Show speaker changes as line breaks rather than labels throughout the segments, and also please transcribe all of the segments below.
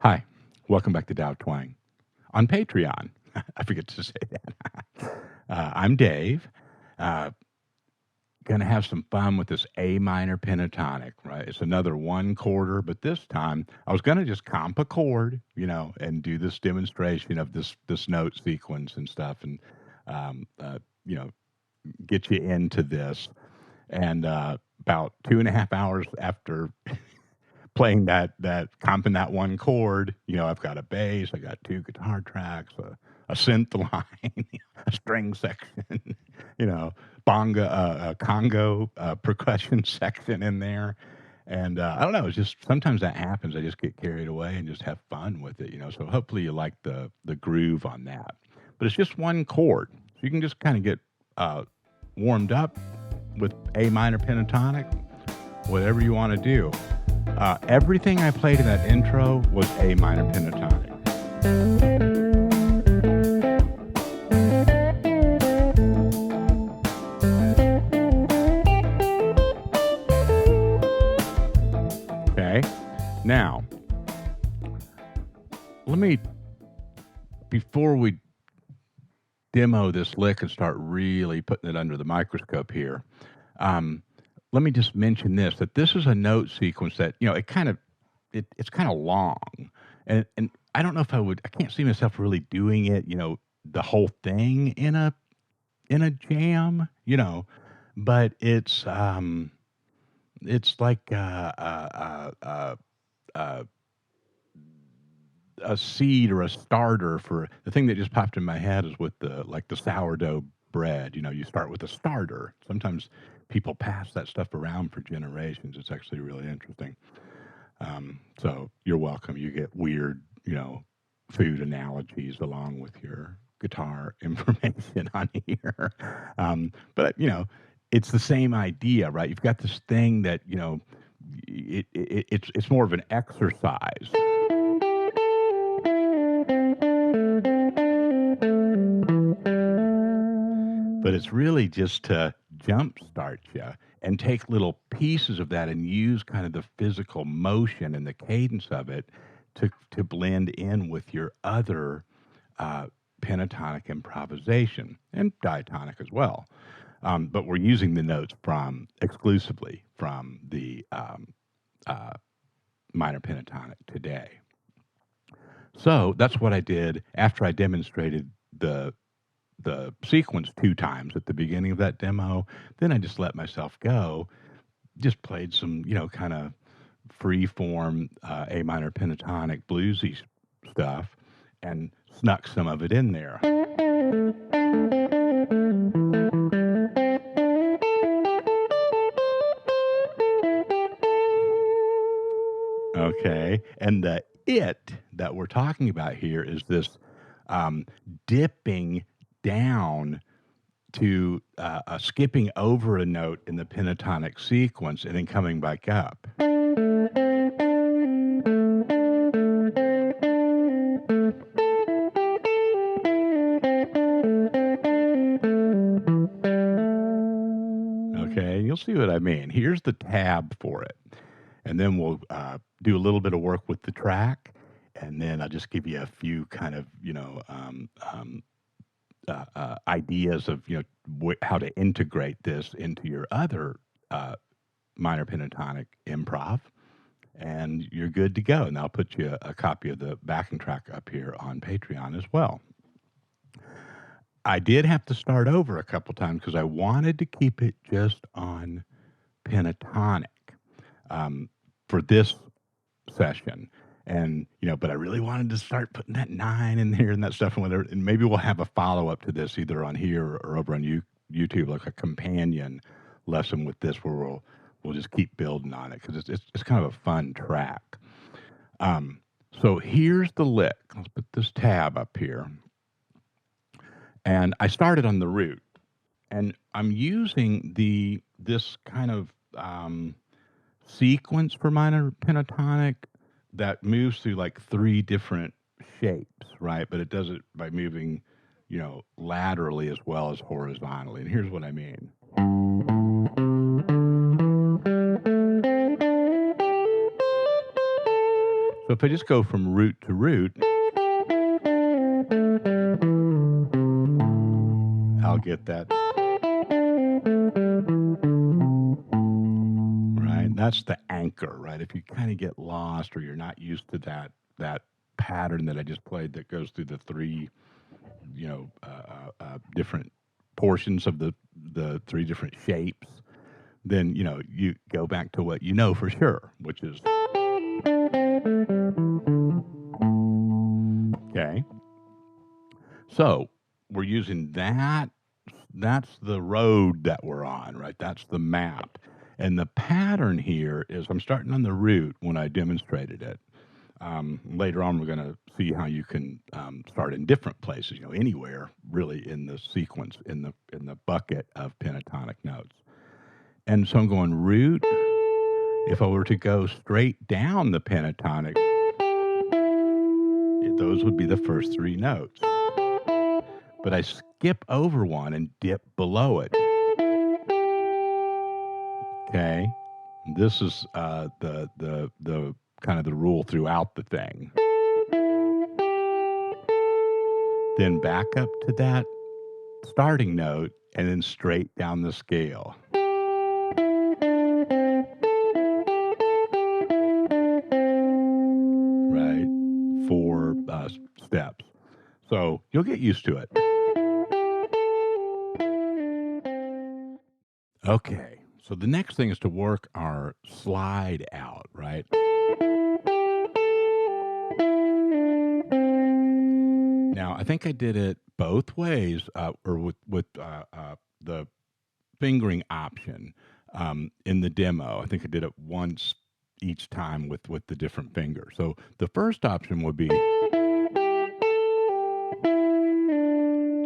Hi, welcome back to Dow Twang on Patreon. I forget to say that. I'm Dave. Uh, Going to have some fun with this A minor pentatonic, right? It's another 1/4, but this time I was going to just comp a chord, and do this demonstration of this note sequence and stuff, and um, uh, you know, get you into this. And about 2.5 hours after playing that comping that one chord, I've got a bass, I got two guitar tracks, a synth line, a string section, you know, bonga, a congo percussion section in there. And I don't know, it's just sometimes that happens. I just get carried away and just have fun with it, So hopefully you like the groove on that. But it's just one chord, so you can just kind of get warmed up with A minor pentatonic, whatever you want to do. Everything I played in that intro was A minor pentatonic. Okay, now, before we demo this lick and start really putting it under the microscope here, let me just mention that this is a note sequence that, it's kind of long, and I don't know if I can't see myself really doing it, the whole thing in a jam, but it's like a seed or a starter for the thing that just popped in my head is with the sourdough bread. You start with a starter. Sometimes people pass that stuff around for generations. It's actually really interesting. So you're welcome. You get weird, food analogies along with your guitar information on here. But it's the same idea, right? You've got this thing that, it's more of an exercise. But it's really just to jumpstart you and take little pieces of that and use kind of the physical motion and the cadence of it to blend in with your other pentatonic improvisation and diatonic as well. But we're using the notes exclusively from the minor pentatonic today. So that's what I did after I demonstrated the sequence 2 times at the beginning of that demo. Then I just let myself go, just played some, kind of free form A minor pentatonic bluesy stuff and snuck some of it in there. Okay, and the it that we're talking about here is this dipping down to skipping over a note in the pentatonic sequence and then coming back up. Okay, you'll see what I mean. Here's the tab for it. And then we'll do a little bit of work with the track, and then I'll just give you a few kind of, ideas of, how to integrate this into your other minor pentatonic improv, and you're good to go. And I'll put you a copy of the backing track up here on Patreon as well. I did have to start over a couple times because I wanted to keep it just on pentatonic um, for this session. And, but I really wanted to start putting that 9 in there and that stuff and whatever. And maybe we'll have a follow-up to this either on here or over on YouTube, like a companion lesson with this where we'll just keep building on it because it's kind of a fun track. So here's the lick. Let's put this tab up here. And I started on the root. And I'm using this kind of sequence for minor pentatonic that moves through like 3 different shapes, right? But it does it by moving, laterally as well as horizontally. And here's what I mean. So if I just go from root to root, I'll get that. Right? That's the anchor, right? If you kind of get lost or you're not used to that pattern that I just played that goes through the 3, different portions of the 3 different shapes, then, you go back to what you know for sure, which is. Okay. So we're using that. That's the road that we're on, right? That's the map. And the pattern here is I'm starting on the root when I demonstrated it. Later on, we're going to see how you can start in different places, anywhere really in the sequence, in the bucket of pentatonic notes. And so I'm going root. If I were to go straight down the pentatonic, those would be the first 3 notes. But I skip over one and dip below it. Okay, this is the kind of the rule throughout the thing. Then back up to that starting note and then straight down the scale. Right, 4 steps. So you'll get used to it. Okay, so the next thing is to work our slide out, right? Now, I think I did it both ways, or with the fingering option in the demo. I think I did it once each time with the different fingers. So the first option would be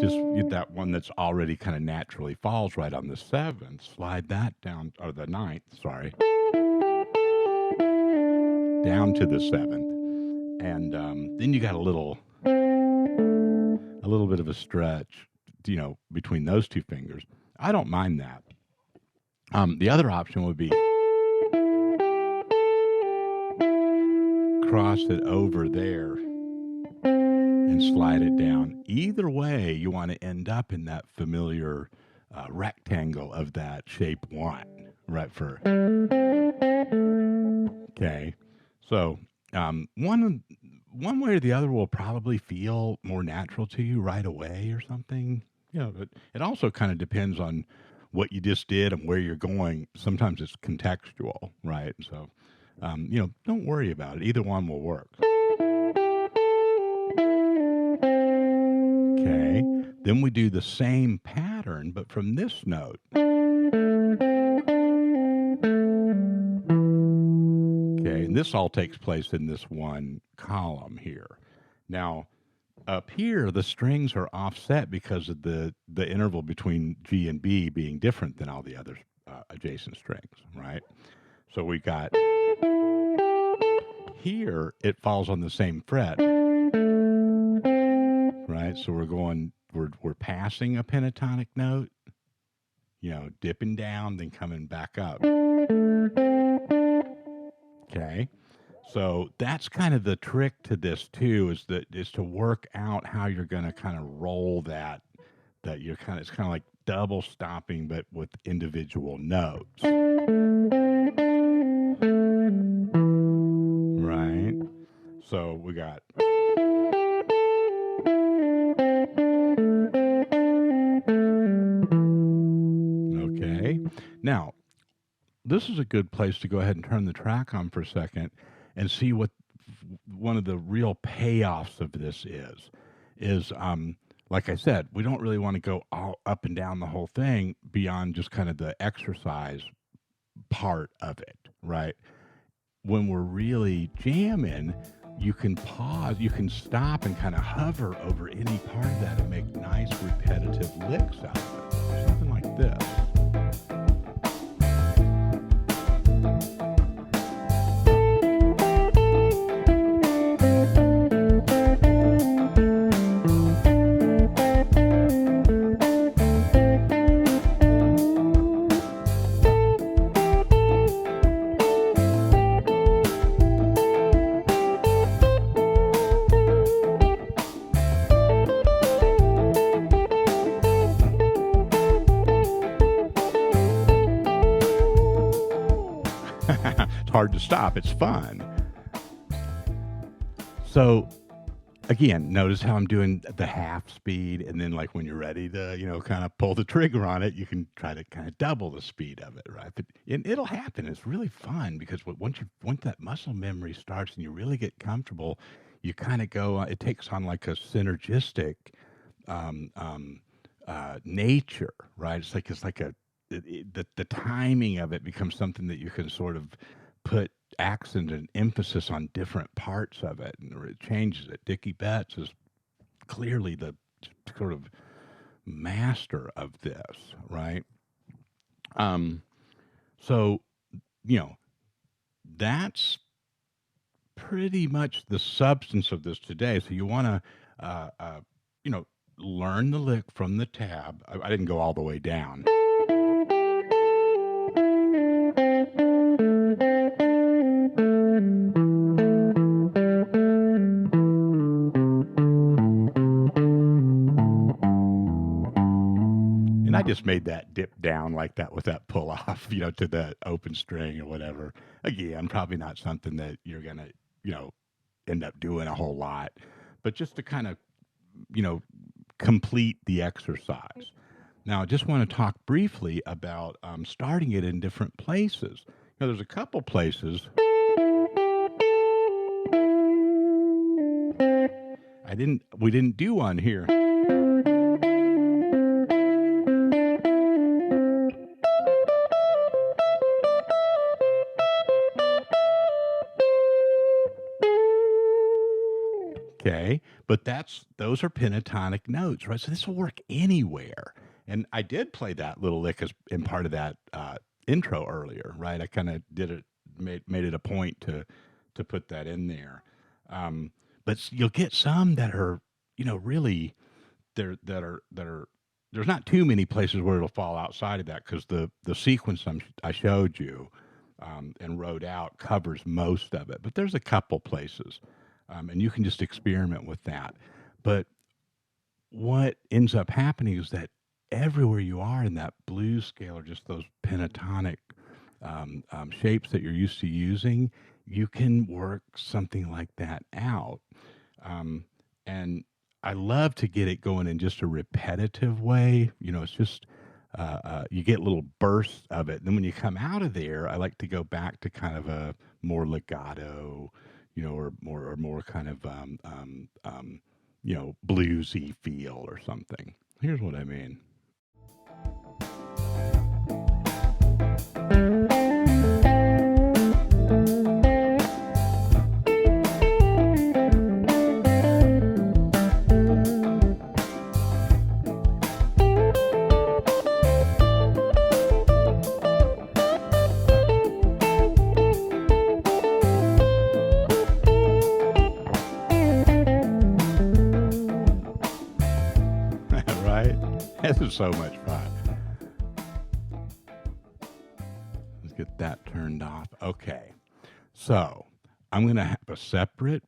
just that one that's already kind of naturally falls right on the 7th, slide that down, or the 9th, sorry, down to the 7th. And then you got a little bit of a stretch, between those 2 fingers. I don't mind that. The other option would be cross it over there and slide it down. Either way, you want to end up in that familiar rectangle of that shape 1, right? Okay. So one way or the other will probably feel more natural to you right away or something. But it also kind of depends on what you just did and where you're going. Sometimes it's contextual, right? So, don't worry about it. Either one will work. Okay. Then we do the same pattern, but from this note. Okay. And this all takes place in this one column here. Now, up here, the strings are offset because of the interval between G and B being different than all the other adjacent strings, right? So we got here, it falls on the same fret, right? So we're passing a pentatonic note, dipping down, then coming back up. Okay. So that's kind of the trick to this too, is to work out how you're going to kind of roll that it's kind of like double stopping, but with individual notes. Right. So we got. Now, this is a good place to go ahead and turn the track on for a second and see what one of the real payoffs of this is like I said, we don't really want to go all up and down the whole thing beyond just kind of the exercise part of it, right? When we're really jamming, you can pause, you can stop and kind of hover over any part of that and make nice repetitive licks out of it. Something like this. It's hard to stop. It's fun. So again, notice how I'm doing the half speed, and then like when you're ready to, kind of pull the trigger on it, you can try to kind of double the speed of it, right? But it'll happen. It's really fun because once that muscle memory starts and you really get comfortable, you kind of go. It takes on like a synergistic um, um, nature, right? It's like the timing of it becomes something that you can sort of put accent and emphasis on different parts of it, and it changes it. Dickie Betts is clearly the sort of master of this, right? Um, so that's pretty much the substance of this today. So you want to, you know, learn the lick from the tab. I didn't go all the way down. And I just made that dip down like that with that pull off, to the open string or whatever. Again, probably not something that you're going to, end up doing a whole lot, but just to kind of, you know, complete the exercise. Now, I just want to talk briefly about starting it in different places. There's a couple places we didn't do on here. Okay, but those are pentatonic notes, right? So this will work anywhere. And I did play that little lick as in part of that intro earlier, right? I kind of did it, made it a point to put that in there. But you'll get some that are, really there that are. There's not too many places where it'll fall outside of that because the sequence I showed you and wrote out covers most of it. But there's a couple places. And you can just experiment with that. But what ends up happening is that everywhere you are in that blues scale or just those pentatonic shapes that you're used to using, you can work something like that out. And I love to get it going in just a repetitive way. It's just you get little bursts of it. And then when you come out of there, I like to go back to kind of a more legato, or more kind of bluesy feel or something. Here's what I mean. This is so much fun. Let's get that turned off. Okay. So I'm going to have a separate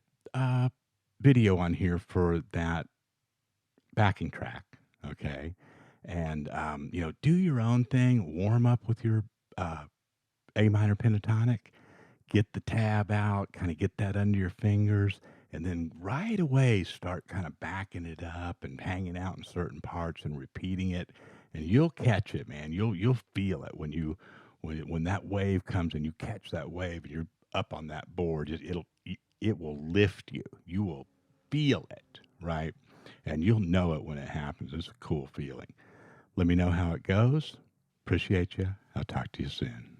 video on here for that backing track. Okay. And, do your own thing. Warm up with your A minor pentatonic. Get the tab out. Kind of get that under your fingers. And then right away start kind of backing it up and hanging out in certain parts and repeating it and you'll catch it, man. You'll feel it when that wave comes and you catch that wave and you're up on that board. It will lift you. You will feel it, right? And you'll know it when it happens. It's a cool feeling. Let me know how it goes. Appreciate you. I'll talk to you soon.